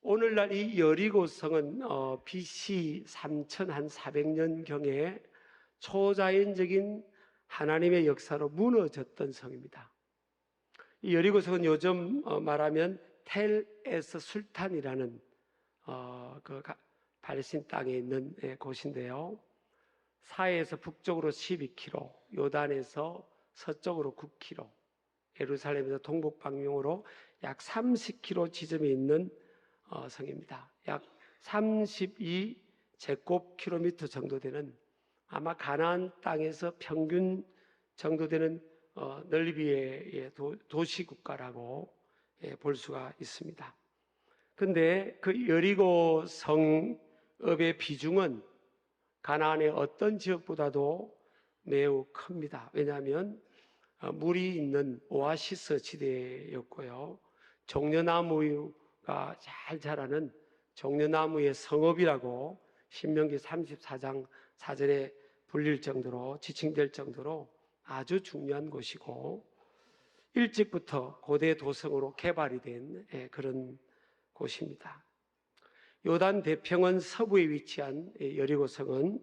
오늘날 이 여리고성은 BC 3400년경에 초자연적인 하나님의 역사로 무너졌던 성입니다. 이 여리고성은 요즘 말하면 텔 에스 술탄이라는 팔레스틴 땅에 있는 곳인데요. 사해에서 북쪽으로 12km, 요단에서 서쪽으로 9km, 예루살렘에서 동북 방면으로 약 30km 지점에 있는 성입니다. 약 32제곱킬로미터 정도 되는, 아마 가나안 땅에서 평균 정도 되는 넓이의 도시국가라고 볼 수가 있습니다. 그런데 그 여리고 성읍의 비중은 가나안의 어떤 지역보다도 매우 큽니다. 왜냐하면 물이 있는 오아시스 지대였고요. 종려나무가 잘 자라는 종려나무의 성읍이라고 신명기 34장 4절에 불릴 정도로, 지칭될 정도로 아주 중요한 곳이고, 일찍부터 고대 도성으로 개발이 된 그런 곳입니다. 요단 대평원 서부에 위치한 여리고성은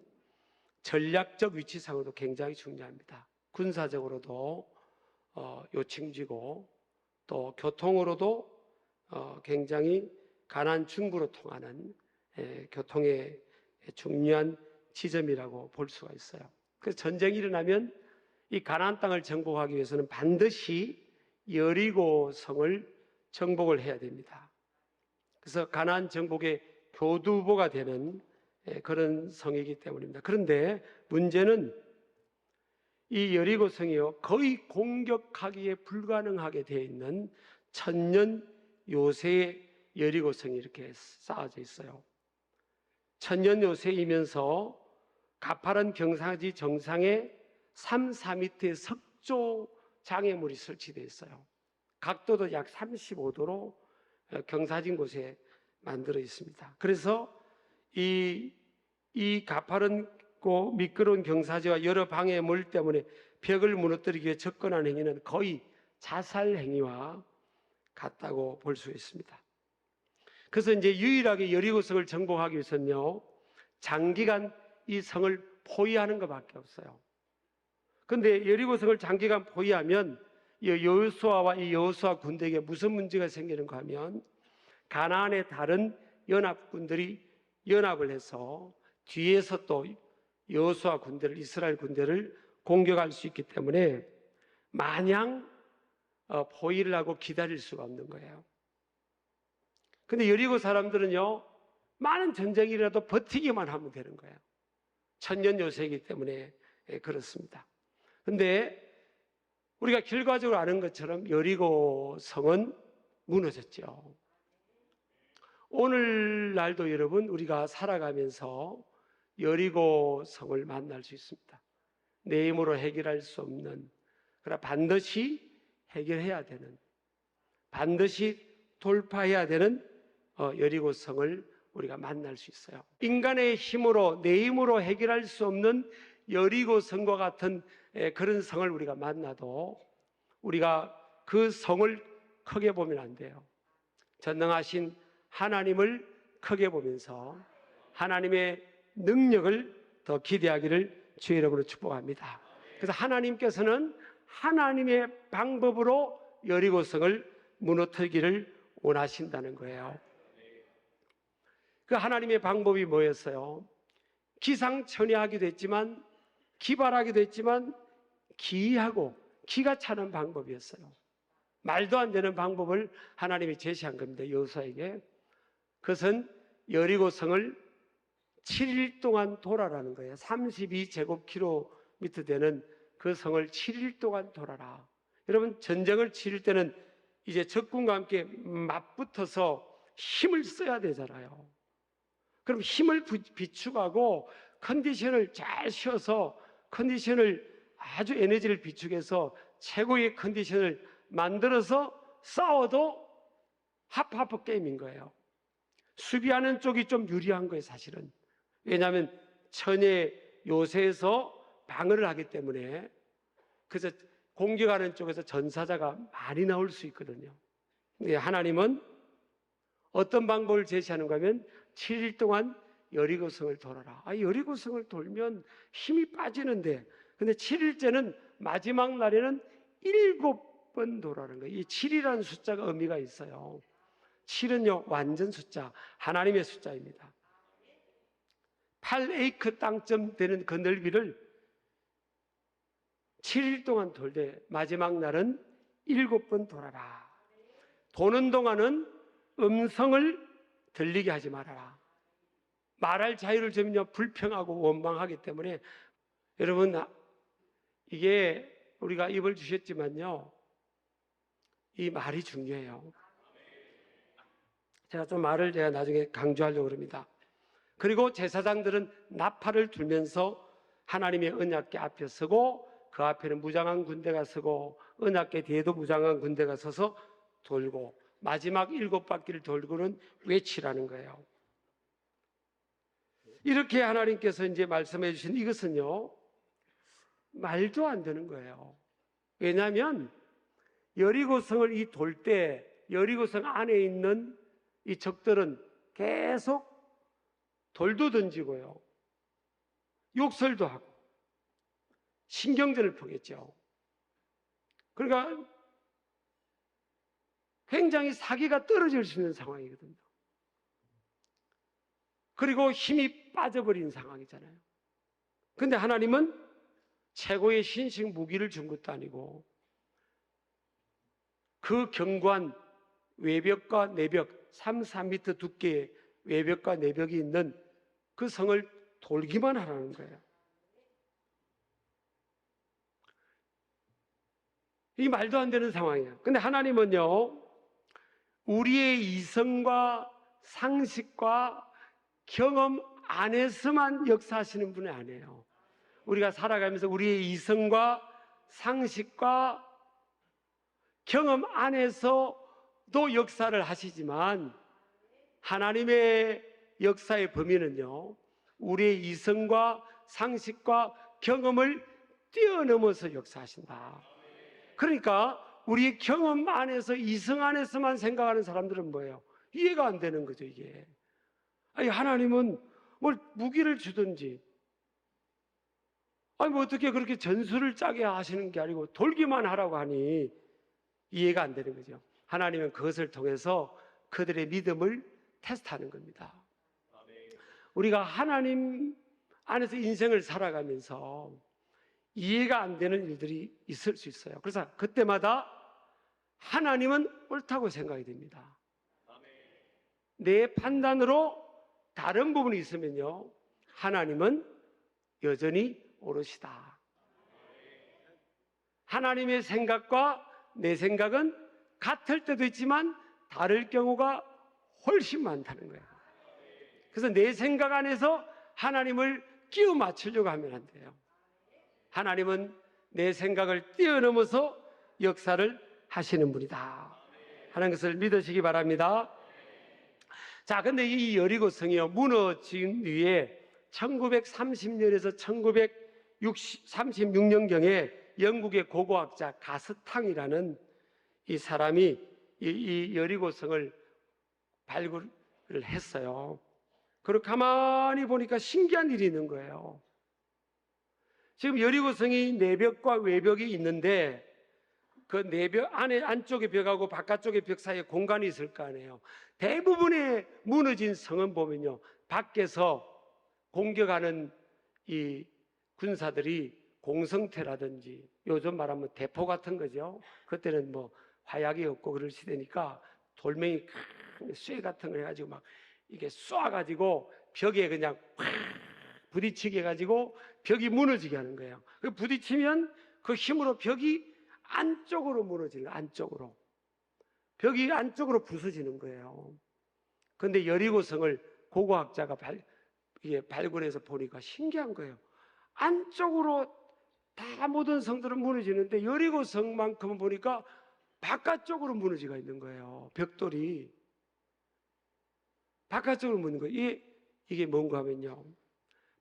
전략적 위치상으로도 굉장히 중요합니다. 군사적으로도 요충지고, 또 교통으로도 굉장히 가나안 중부로 통하는 교통의 중요한 지점이라고 볼 수가 있어요. 그래서 전쟁이 일어나면 이 가나안 땅을 정복하기 위해서는 반드시 여리고성을 정복을 해야 됩니다. 그래서 가나안 정복의 교두보가 되는 그런 성이기 때문입니다. 그런데 문제는 이 여리고성이요, 거의 공격하기에 불가능하게 되어 있는 천년 요새의 여리고성이 이렇게 쌓아져 있어요. 천년 요새이면서 가파른 경사지 정상에 3, 4m의 석조 장애물이 설치되어 있어요. 각도도 약 35도로 경사진 곳에 만들어 있습니다. 그래서 이 가파른고 미끄러운 경사지와 여러 방해물 때문에 벽을 무너뜨리기 위해 접근하는 행위는 거의 자살 행위와 같다고 볼 수 있습니다. 그래서 이제 유일하게 여리고성을 정복하기 위해서는요, 장기간 이 성을 포위하는 것밖에 없어요. 그런데 여리고성을 장기간 포위하면 여호수아와 이 여호수아 군대에게 무슨 문제가 생기는가 하면, 가나안의 다른 연합군들이 연합을 해서 뒤에서 또 여호수아 군대를, 이스라엘 군대를 공격할 수 있기 때문에 마냥 포위를 하고 기다릴 수가 없는 거예요. 근데 여리고 사람들은요, 많은 전쟁이라도 버티기만 하면 되는 거예요. 천년 요새이기 때문에 그렇습니다. 근데 우리가 결과적으로 아는 것처럼 여리고 성은 무너졌죠. 오늘날도 여러분, 우리가 살아가면서 여리고 성을 만날 수 있습니다. 내 힘으로 해결할 수 없는, 그러나 반드시 해결해야 되는, 반드시 돌파해야 되는 여리고성을 우리가 만날 수 있어요. 인간의 힘으로, 내 힘으로 해결할 수 없는 여리고성과 같은 그런 성을 우리가 만나도 우리가 그 성을 크게 보면 안 돼요. 전능하신 하나님을 크게 보면서 하나님의 능력을 더 기대하기를 주의 이름으로 축복합니다. 그래서 하나님께서는 하나님의 방법으로 여리고성을 무너뜨리기를 원하신다는 거예요. 그 하나님의 방법이 뭐였어요? 기상천외하기도 했지만, 기발하기도 했지만, 기이하고 기가 차는 방법이었어요. 말도 안 되는 방법을 하나님이 제시한 겁니다, 여호수아에게. 그것은 여리고성을 7일 동안 돌아라는 거예요. 32제곱킬로미터 되는 그 성을 7일 동안 돌아라. 여러분, 전쟁을 치를 때는 이제 적군과 함께 맞붙어서 힘을 써야 되잖아요. 그럼 힘을 비축하고 컨디션을 잘 쉬어서 컨디션을 아주 에너지를 비축해서 최고의 컨디션을 만들어서 싸워도 하프하프 게임인 거예요. 수비하는 쪽이 좀 유리한 거예요, 사실은. 왜냐하면 천의 요새에서 방어를 하기 때문에. 그래서 공격하는 쪽에서 전사자가 많이 나올 수 있거든요. 하나님은 어떤 방법을 제시하는가 하면 7일 동안 여리고성을 돌아라. 여리고성을 돌면 힘이 빠지는데, 근데 7일째는 마지막 날에는 7번 돌아라는 거예요. 이 7이라는 숫자가 의미가 있어요. 7은요, 완전 숫자, 하나님의 숫자입니다. 8에이크 땅점 되는 그 넓이를 7일 동안 돌되 마지막 날은 7번 돌아라. 도는 동안은 음성을 들리게 하지 말아라. 말할 자유를 주면요, 불평하고 원망하기 때문에. 여러분, 이게 우리가 입을 주셨지만요, 이 말이 중요해요. 제가 좀 말을 제가 나중에 강조하려고 합니다. 그리고 제사장들은 나팔을 들면서 하나님의 언약궤 앞에 서고, 그 앞에는 무장한 군대가 서고, 언약궤 뒤에도 무장한 군대가 서서 돌고, 마지막 7바퀴를 돌고는 외치라는 거예요. 이렇게 하나님께서 이제 말씀해 주신 이것은요, 말도 안 되는 거예요. 왜냐하면 여리고성을 이 돌 때 여리고성 안에 있는 이 적들은 계속 돌도 던지고요, 욕설도 하고 신경전을 벌였죠. 그러니까 굉장히 사기가 떨어질 수 있는 상황이거든요. 그리고 힘이 빠져버린 상황이잖아요. 근데 하나님은 최고의 신식 무기를 준 것도 아니고, 그 견고한 외벽과 내벽, 3, 4m 두께의 외벽과 내벽이 있는 그 성을 돌기만 하라는 거예요. 이 말도 안 되는 상황이에요. 근데 하나님은요, 우리의 이성과 상식과 경험 안에서만 역사하시는 분이 아니에요. 우리가 살아가면서 우리의 이성과 상식과 경험 안에서도 역사를 하시지만, 하나님의 역사의 범위는요, 우리의 이성과 상식과 경험을 뛰어넘어서 역사하신다. 그러니까 우리의 경험 안에서, 이성 안에서만 생각하는 사람들은 뭐예요? 이해가 안 되는 거죠, 이게. 하나님은 뭘 무기를 주든지, 뭐 어떻게 그렇게 전술을 짜게 하시는 게 아니고 돌기만 하라고 하니 이해가 안 되는 거죠. 하나님은 그것을 통해서 그들의 믿음을 테스트하는 겁니다. 우리가 하나님 안에서 인생을 살아가면서 이해가 안 되는 일들이 있을 수 있어요. 그래서 그때마다 하나님은 옳다고 생각이 됩니다. 내 판단으로 다른 부분이 있으면요, 하나님은 여전히 옳으시다. 하나님의 생각과 내 생각은 같을 때도 있지만 다를 경우가 훨씬 많다는 거예요. 그래서 내 생각 안에서 하나님을 끼워 맞추려고 하면 안 돼요. 하나님은 내 생각을 뛰어넘어서 역사를 하시는 분이다 하는 것을 믿으시기 바랍니다. 자, 근데 이 여리고성이요, 무너진 뒤에 1930년에서 1936년경에 영국의 고고학자 가스탕이라는 이 사람이 이 여리고성을 발굴을 했어요. 그리고 가만히 보니까 신기한 일이 있는 거예요. 지금 여리고성이 내벽과 외벽이 있는데, 그 내벽 안에, 안쪽의 벽하고 바깥쪽의 벽 사이에 공간이 있을 거 아니에요. 대부분의 무너진 성은 보면요, 밖에서 공격하는 이 군사들이 공성태라든지, 요즘 말하면 대포 같은 거죠. 그때는 뭐 화약이 없고 그럴 시대니까 돌멩이 큰 쇠 같은 걸 해가지고 막 이게 쏴가지고 벽에 그냥 확 부딪히게 해가지고 벽이 무너지게 하는 거예요. 그 부딪히면 그 힘으로 벽이 안쪽으로 무너지는 거예요. 안쪽으로. 벽이 안쪽으로 부서지는 거예요. 그런데 여리고성을 고고학자가 발굴해서 보니까 신기한 거예요. 안쪽으로 다 모든 성들은 무너지는데 여리고성만큼은 보니까 바깥쪽으로 무너지가 있는 거예요. 벽돌이 바깥쪽으로 무너진 거예요. 이게 뭔가 하면요,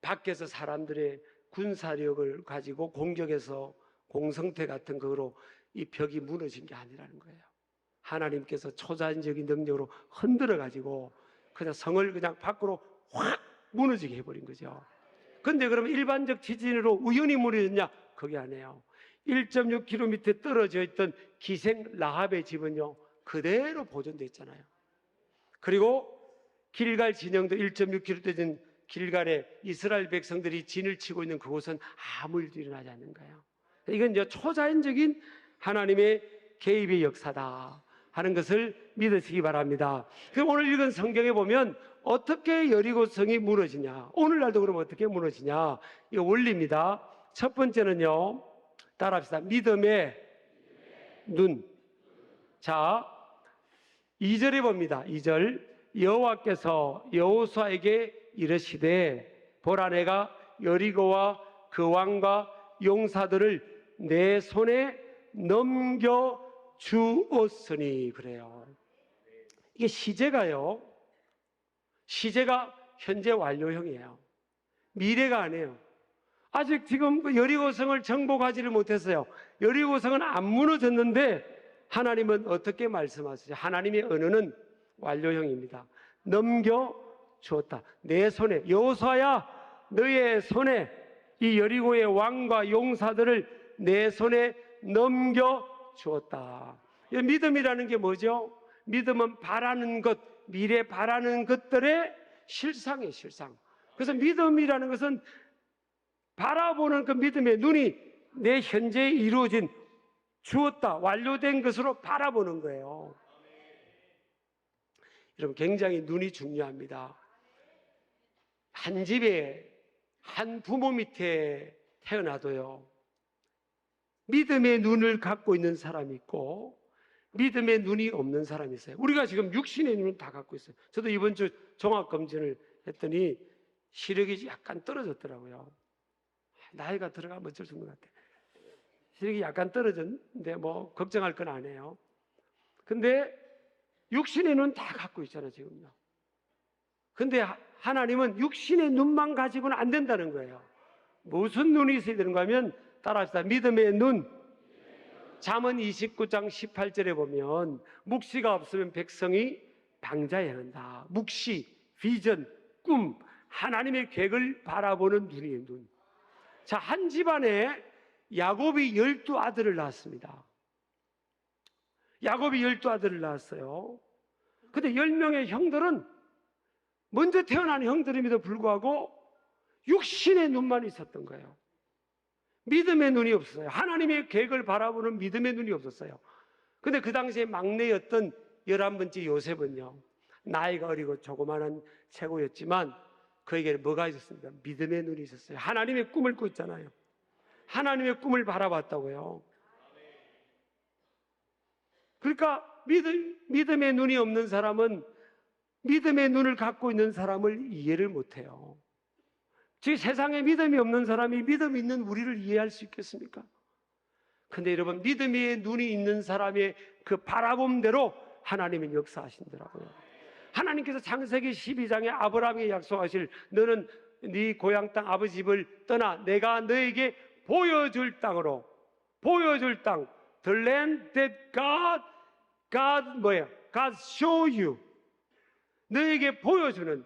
밖에서 사람들의 군사력을 가지고 공격해서 공성태 같은 거로 이 벽이 무너진 게 아니라는 거예요. 하나님께서 초자연적인 능력으로 흔들어 가지고 그냥 성을 그냥 밖으로 확 무너지게 해버린 거죠. 근데 그러면 일반적 지진으로 우연히 무너졌냐? 그게 아니에요. 1.6km 떨어져 있던 기생 라합의 집은요, 그대로 보존되어 있잖아요. 그리고 길갈 진영도 1.6km 떨어진 길갈에 이스라엘 백성들이 진을 치고 있는 그곳은 아무 일도 일어나지 않는 거예요. 이건 이제 초자연적인 하나님의 개입의 역사다 하는 것을 믿으시기 바랍니다. 그럼 오늘 읽은 성경에 보면 어떻게 여리고성이 무너지냐? 오늘날도 그러면 어떻게 무너지냐? 이거 원리입니다. 첫 번째는요, 따라합시다. 믿음의 눈. 자, 2절에 봅니다. 2절. 여호와께서 여호수아에게 이르시되 보라, 내가 여리고와 그 왕과 용사들을 내 손에 넘겨 주었으니. 그래요. 이게 시제가요, 시제가 현재 완료형이에요. 미래가 아니에요. 아직 지금 그 여리고성을 정복하지를 못했어요. 여리고성은 안 무너졌는데 하나님은 어떻게 말씀하시죠? 하나님의 언어는 완료형입니다. 넘겨 주었다. 내 손에, 여호수아야, 너의 손에 이 여리고의 왕과 용사들을 내 손에 넘겨 주었다. 믿음이라는 게 뭐죠? 믿음은 바라는 것, 미래 바라는 것들의 실상이에요, 실상. 그래서 믿음이라는 것은 바라보는 그 믿음의 눈이 내 현재에 이루어진, 주었다, 완료된 것으로 바라보는 거예요. 여러분, 굉장히 눈이 중요합니다. 한 집에 한 부모 밑에 태어나도요, 믿음의 눈을 갖고 있는 사람이 있고 믿음의 눈이 없는 사람이 있어요. 우리가 지금 육신의 눈을 다 갖고 있어요. 저도 이번 주 종합검진을 했더니 시력이 약간 떨어졌더라고요. 나이가 들어가면 어쩔 수 없는 것 같아요. 시력이 약간 떨어졌는데 뭐 걱정할 건 아니에요. 근데 육신의 눈 다 갖고 있잖아요, 지금요. 근데 하나님은 육신의 눈만 가지고는 안 된다는 거예요. 무슨 눈이 있어야 되는가 하면, 따라합시다. 믿음의 눈. 잠언 29장 18절에 보면 묵시가 없으면 백성이 방자에 행한다. 묵시, 비전, 꿈, 하나님의 계획을 바라보는 눈이에요, 눈. 자, 한 집안에 야곱이 12아들을 낳았습니다. 야곱이 12아들을 낳았어요. 근데 10명의 형들은, 먼저 태어난 형들임에도 불구하고 육신의 눈만 있었던 거예요. 믿음의 눈이 없어요. 하나님의 계획을 바라보는 믿음의 눈이 없었어요. 근데 그 당시에 막내였던 11번째 요셉은요, 나이가 어리고 조그마한 체구였지만 그에게는 뭐가 있었습니까? 믿음의 눈이 있었어요. 하나님의 꿈을 꿨잖아요. 하나님의 꿈을 바라봤다고요. 그러니까 믿음의 눈이 없는 사람은 믿음의 눈을 갖고 있는 사람을 이해를 못해요. 지금 세상에 믿음이 없는 사람이 믿음 있는 우리를 이해할 수 있겠습니까? 근데 여러분, 믿음의 눈이 있는 사람의 그 바라봄대로 하나님은 역사하신더라고요. 하나님께서 창세기 12장에 아브라함에게 약속하실, 너는 네 고향 땅 아버지 집을 떠나 내가 너에게 보여줄 땅으로, 보여줄 땅, the land that God show you, 너에게 보여주는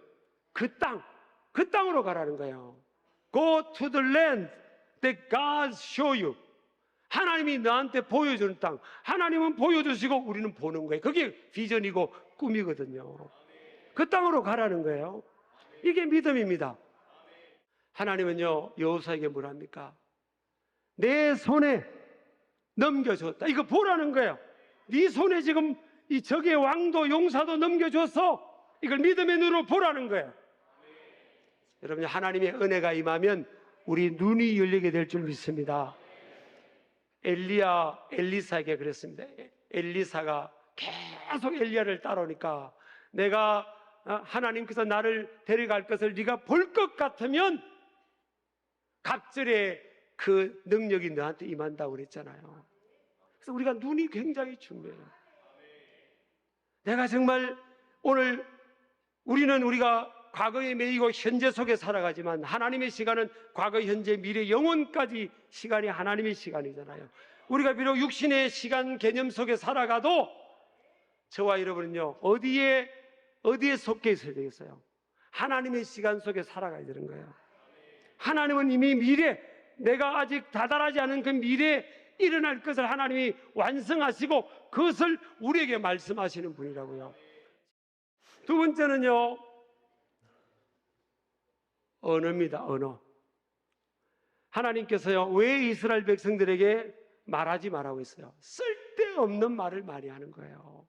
그 땅, 그 땅으로 가라는 거예요. Go to the land that God show you. 하나님이 너한테 보여주는 땅, 하나님은 보여주시고 우리는 보는 거예요. 그게 비전이고 꿈이거든요. 그 땅으로 가라는 거예요. 이게 믿음입니다. 하나님은요, 여호수아에게 뭐랍니까? 내 손에 넘겨줬다. 이거 보라는 거예요. 네 손에 지금 이 적의 왕도 용사도 넘겨줬어. 이걸 믿음의 눈으로 보라는 거예요. 여러분, 하나님의 은혜가 임하면 우리 눈이 열리게 될 줄 믿습니다. 엘리사에게 그랬습니다. 엘리사가 계속 엘리야를 따라오니까, 내가 하나님께서 나를 데려갈 것을 네가 볼 것 같으면 갑절에 그 능력이 너한테 임한다고 그랬잖아요. 그래서 우리가 눈이 굉장히 중요해요. 내가 정말 오늘 우리가 과거에 매이고 현재 속에 살아가지만 하나님의 시간은 과거, 현재, 미래, 영원까지 시간이 하나님의 시간이잖아요. 우리가 비록 육신의 시간 개념 속에 살아가도 저와 여러분은요, 어디에 속해 있어야 되겠어요? 하나님의 시간 속에 살아가야 되는 거예요. 하나님은 이미 미래, 내가 아직 다다르지 않은 그 미래에 일어날 것을 하나님이 완성하시고 그것을 우리에게 말씀하시는 분이라고요. 두 번째는요, 언어입니다. 언어. 하나님께서요, 왜 이스라엘 백성들에게 말하지 말라고 했어요? 쓸데없는 말을 많이 하는 거예요.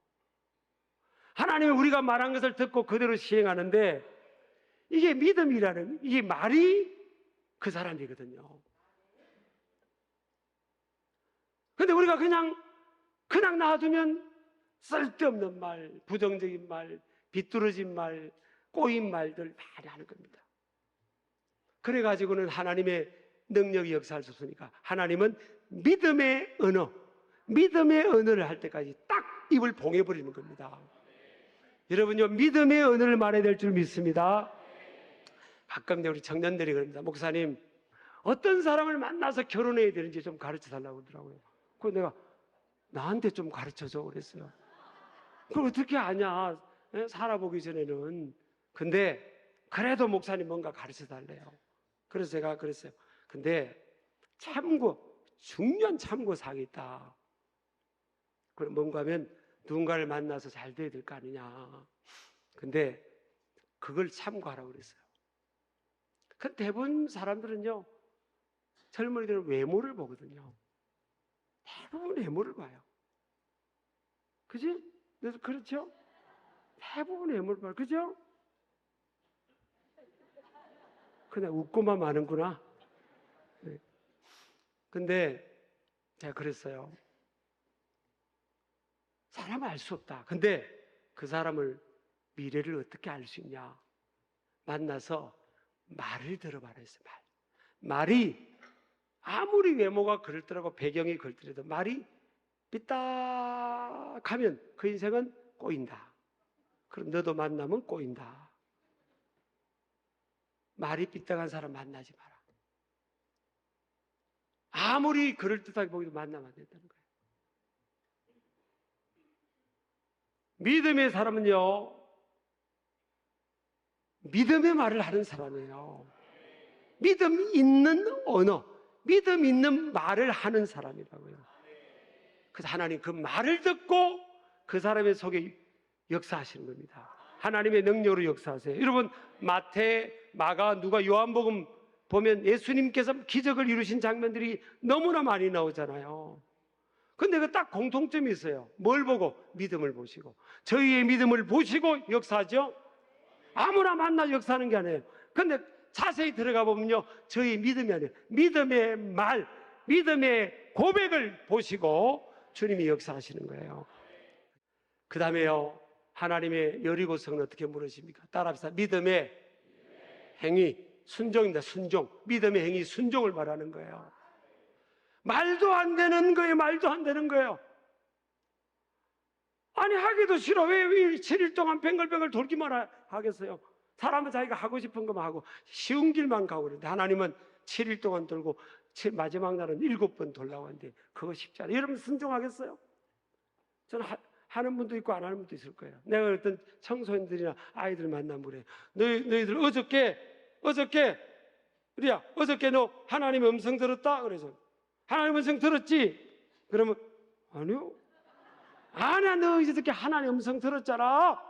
하나님이 우리가 말한 것을 듣고 그대로 시행하는데, 이게 믿음이라는, 이게 말이 그 사람이거든요. 근데 우리가 그냥 놔두면 쓸데없는 말, 부정적인 말, 비뚤어진 말, 꼬인 말들 많이 하는 겁니다. 그래가지고는 하나님의 능력이 역사할 수 없으니까 하나님은 믿음의 언어를 할 때까지 딱 입을 봉해버리는 겁니다. 여러분요, 믿음의 언어를 말해야 될 줄 믿습니다. 가끔 우리 청년들이 그럽니다. 목사님, 어떤 사람을 만나서 결혼해야 되는지 좀 가르쳐 달라고 그러더라고요. 그래서 내가 나한테 좀 가르쳐줘 그랬어요. 그걸 어떻게 아냐, 살아보기 전에는. 근데 그래도 목사님 뭔가 가르쳐 달래요. 그래서 제가 그랬어요. 근데 중요한 참고사항이 있다. 그럼 뭔가 하면 누군가를 만나서 잘 돼야 될 거 아니냐. 근데 그걸 참고하라고 그랬어요. 그 대부분 사람들은요, 젊은이들은 외모를 보거든요. 대부분 외모를 봐요. 그지? 그렇죠? 대부분 외모를 봐요. 그죠? 그냥 웃고만 마는구나. 네. 근데 제가 그랬어요. 사람을 알 수 없다. 근데 그 사람을 미래를 어떻게 알 수 있냐? 만나서 말을 들어봐라 했어요. 말이 아무리 외모가 그럴더라고 배경이 그럴더라도 말이 삐딱하면 그 인생은 꼬인다. 그럼 너도 만나면 꼬인다. 말이 삐딱한 사람 만나지 마라. 아무리 그럴듯하게 보기도 만나면 안 된다는 거예요. 믿음의 사람은요, 믿음의 말을 하는 사람이에요. 믿음 있는 언어, 믿음 있는 말을 하는 사람이라고요. 그래서 하나님 그 말을 듣고 그 사람의 속에 역사하시는 겁니다. 하나님의 능력으로 역사하세요. 여러분, 마태, 마가, 누가, 요한복음 보면 예수님께서 기적을 이루신 장면들이 너무나 많이 나오잖아요. 근데 그 딱 공통점이 있어요. 뭘 보고? 믿음을 보시고. 저희의 믿음을 보시고 역사하죠? 아무나 만나 역사하는 게 아니에요. 근데 자세히 들어가 보면요, 저희 믿음이 아니에요. 믿음의 말, 믿음의 고백을 보시고 주님이 역사하시는 거예요. 그 다음에요, 하나님의 여리고성은 어떻게 물으십니까? 따라합시다. 믿음의 행위, 순종입니다. 순종. 믿음의 행위, 순종을 말하는 거예요. 말도 안 되는 거예요. 말도 안 되는 거예요. 아니, 하기도 싫어. 왜 7일 동안 뱅글뱅글 돌기만 하겠어요? 사람은 자기가 하고 싶은 것만 하고 쉬운 길만 가고 그러는데 하나님은 7일 동안 돌고 마지막 날은 7번 돌라고 하는데 그거 쉽지 않아요. 여러분 순종하겠어요? 저는 하는 분도 있고 안 하는 분도 있을 거예요. 내가 어떤 청소년들이나 아이들 만나면 그래요. 너희들 어저께 우리야 어저께 너 하나님의 음성 들었다? 그래서 하나님 음성 들었지? 그러면 아니요. 아니야, 너 어저께 하나님 음성 들었잖아.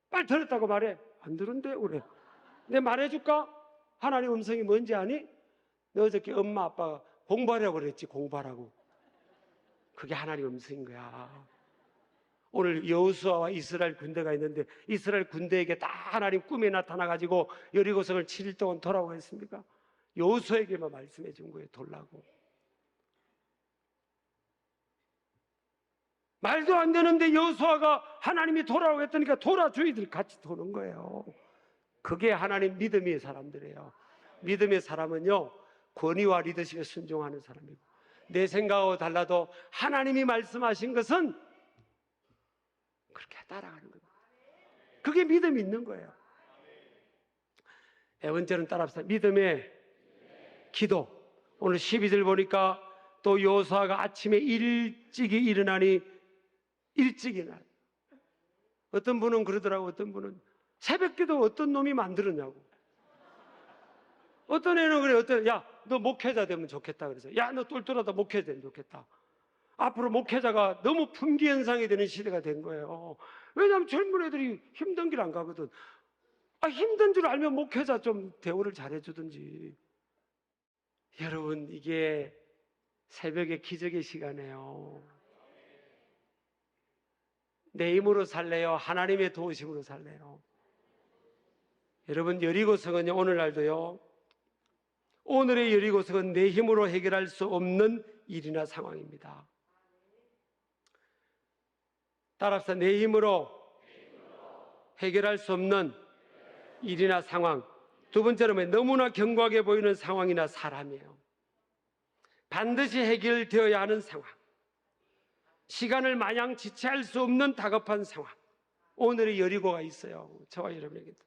빨리 들었다고 말해. 안 들은데 그래. 내가 말해줄까? 하나님 음성이 뭔지 아니? 너 어저께 엄마 아빠가 공부하라고 그랬지. 공부하라고. 그게 하나님 음성인 거야. 오늘 여호수아와 이스라엘 군대가 있는데 이스라엘 군대에게 다 하나님 꿈에 나타나가지고 여리고성을 7일 동안 돌아오고 했습니까? 여호수아에게만 말씀해 준 거예요. 돌라고. 말도 안 되는데 여호수아가 하나님이 돌아오고 했더니까 돌아주이들 같이 도는 거예요. 그게 하나님 믿음의 사람들이에요. 믿음의 사람은요, 권위와 리더십에 순종하는 사람이고, 내 생각하고 달라도 하나님이 말씀하신 것은 그렇게 따라가는 겁니다. 그게 믿음이 있는 거예요. 네 번째는 따라합시다. 믿음의 기도. 오늘 12절 보니까 또 여호수아가 아침에 일찍이 일어나니 일찍 일어나요. 어떤 분은 그러더라고. 어떤 분은 새벽기도 어떤 놈이 만들었냐고. 어떤 애는 그래. 야, 너 목회자 되면 좋겠다. 그래서 야, 너 똘똘하다. 목회자 되면 좋겠다. 앞으로 목회자가 너무 품귀현상이 되는 시대가 된 거예요. 왜냐하면 젊은 애들이 힘든 길 안 가거든. 힘든 줄 알면 목회자 좀 대우를 잘해주든지. 여러분, 이게 새벽의 기적의 시간이에요. 내 힘으로 살래요? 하나님의 도우심으로 살래요? 여러분, 여리고성은요, 오늘날도요, 오늘의 여리고성은 내 힘으로 해결할 수 없는 일이나 상황입니다. 따라서 내 힘으로 해결할 수 없는 일이나 상황. 두 번째로는 너무나 견고하게 보이는 상황이나 사람이에요. 반드시 해결되어야 하는 상황. 시간을 마냥 지체할 수 없는 다급한 상황. 오늘의 여리고가 있어요. 저와 여러분에게도.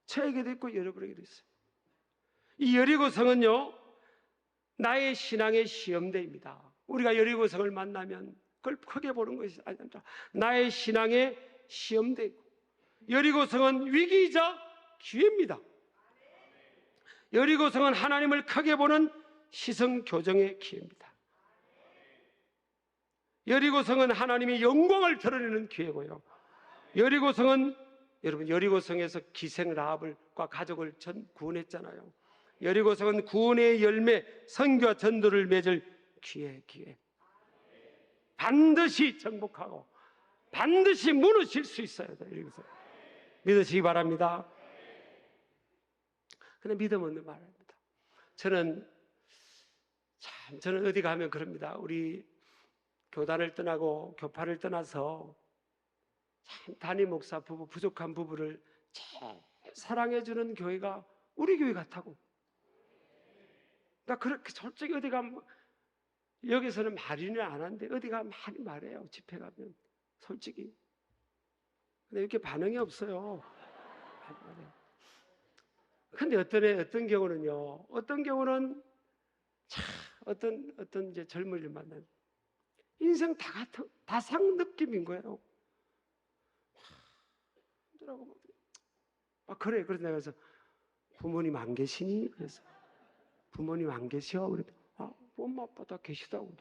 저에게도 있고 여러분에게도 있어요. 이 여리고성은요, 나의 신앙의 시험대입니다. 우리가 여리고성을 만나면 그걸 크게 보는 것이 아닙니다. 나의 신앙의 시험대이고, 여리고성은 위기이자 기회입니다. 여리고성은 하나님을 크게 보는 시성교정의 기회입니다. 여리고성은 하나님의 영광을 드러내는 기회고요. 여리고성은, 여러분, 여리고성에서 기생 라합과 가족을 구원했잖아요. 여리고성은 구원의 열매, 선교와 전도를 맺을 기회. 반드시 정복하고 반드시 무너질 수 있어야 돼요. 여리고성. 믿으시기 바랍니다. 근데 믿음 없는 말입니다. 저는 어디 가면 그럽니다. 우리 교단을 떠나고 교파를 떠나서 참 담임 목사 부부, 부족한 부부를 참 사랑해주는 교회가 우리 교회 같다고. 나 그렇게 솔직히 어디 가면, 여기서는 말이는 안 하는데 어디 가면 많이 말해요. 집회 가면 솔직히. 근데 이렇게 반응이 없어요. 근데 어떤 경우는요, 어떤 경우는 참 어떤 이제 젊은이를 만나면 인생 다 같은 다상 느낌인 거예요. 그래. 그래서 내가 그래서 부모님 안 계시니? 그래서 부모님 안 계셔? 그래. 엄마 아빠 다 계시다고.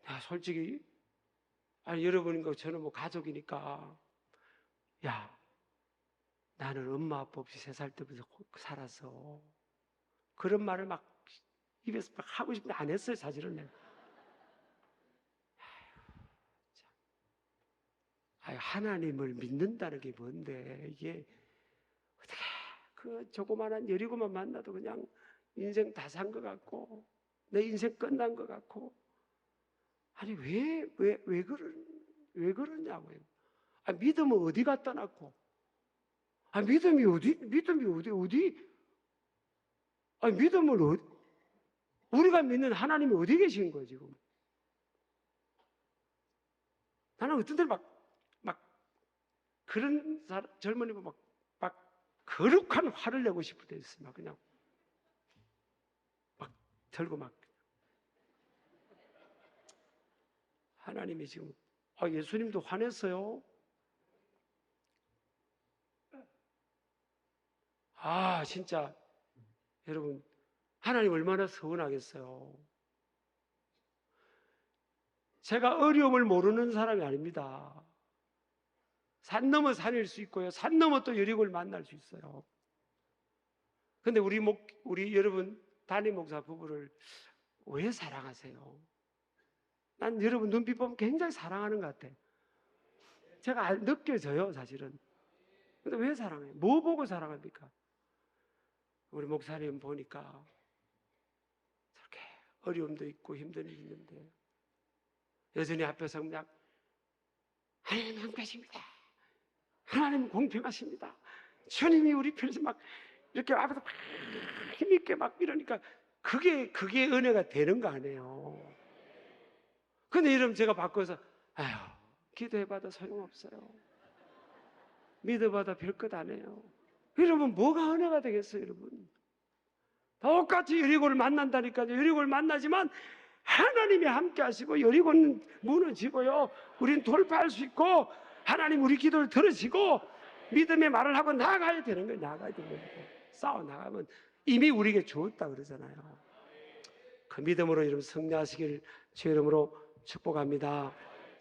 야, 솔직히 여러분과 저는 뭐 가족이니까, 야, 나는 엄마 아빠 없이 3살 때부터 살아서 그런 말을 막 입에서 막 하고 싶은데 안 했어요. 사실은 내가. 하나님을 믿는다는 게 뭔데, 이게 어떻게 그 조그마한 여리고만 만나도 그냥 인생 다 산 것 같고 내 인생 끝난 것 같고, 아니 왜 그러냐고요. 믿음은 어디 갖다 놨고, 믿음이 어디 믿음을 우리가 믿는 하나님이 어디 계신 거예요 지금? 나는 어떤 데 막 그런 젊은이 막 거룩한 화를 내고 싶을 때 있어요. 그냥 막 들고 하나님이 지금 예수님도 화냈어요. 진짜 여러분, 하나님 얼마나 서운하겠어요. 제가 어려움을 모르는 사람이 아닙니다. 산 넘어 산일 수 있고요, 산 넘어 또 여리고를 만날 수 있어요. 근데 우리 여러분 담임 목사 부부를 왜 사랑하세요? 난 여러분 눈빛 보면 굉장히 사랑하는 것 같아. 제가 느껴져요, 사실은. 근데 왜 사랑해요? 뭐 보고 사랑합니까? 우리 목사님 보니까 저렇게 어려움도 있고 힘든 일이 있는데 여전히 앞에서 그냥 하나님 한 계십니다. 하나님 공평하십니다. 주님이 우리 편에서 막 이렇게 앞에서 막 힘있게 막 이러니까 그게 은혜가 되는 거 아니에요. 근데 이러면 제가 바꿔서 기도해봐도 소용없어요. 믿어봐도 별것 안 해요. 이러면 뭐가 은혜가 되겠어요, 여러분? 똑같이 여리고를 만난다니까요. 여리고를 만나지만 하나님이 함께 하시고 여리고는 무너지고요, 우리는 돌파할 수 있고 하나님 우리 기도를 들으시고 믿음의 말을 하고 나아가야 되는 거예요. 나아가야 되는 거예요. 싸워 나가면 이미 우리에게 주었다 그러잖아요. 그 믿음으로 여러분 승리하시길 주의 이름으로 축복합니다.